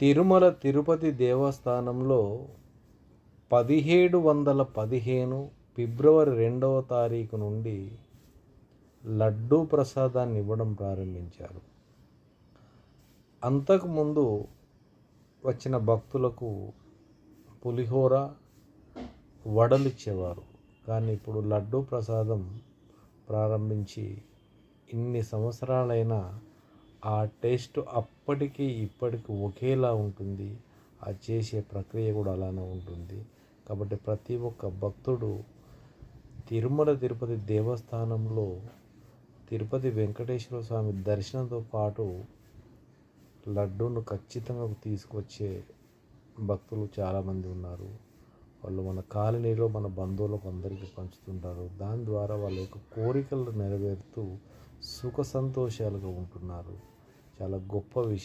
తిరుమల తిరుపతి దేవస్థానంలో 1715 ఫిబ్రవరి 2వ తారీఖు నుండి లడ్డూ ప్రసాదాన్ని ఇవ్వడం ప్రారంభించారు. అంతకుముందు వచ్చిన భక్తులకు పులిహోర, వడలు ఇచ్చేవారు. కానీ ఇప్పుడు లడ్డూ ప్రసాదం ప్రారంభించి ఇన్ని సంవత్సరాలైనా ఆ టేస్ట్ అప్పటికి ఇప్పటికి ఒకేలా ఉంటుంది. ఆ చేసే ప్రక్రియ కూడా అలానే ఉంటుంది. కాబట్టి ప్రతి ఒక్క భక్తుడు తిరుమల తిరుపతి దేవస్థానంలో తిరుపతి వెంకటేశ్వర స్వామి దర్శనంతో పాటు లడ్డూను ఖచ్చితంగా తీసుకొచ్చే భక్తులు చాలామంది ఉన్నారు. వాళ్ళు మన కాలనీలో మన బంధువులకు అందరికీ పంచుతుంటారు. దాని ద్వారా వాళ్ళ యొక్క కోరికలు నెరవేరుతూ సుఖ సంతోషాలుగా ఉంటున్నారు. చాలా గొప్ప విషయం.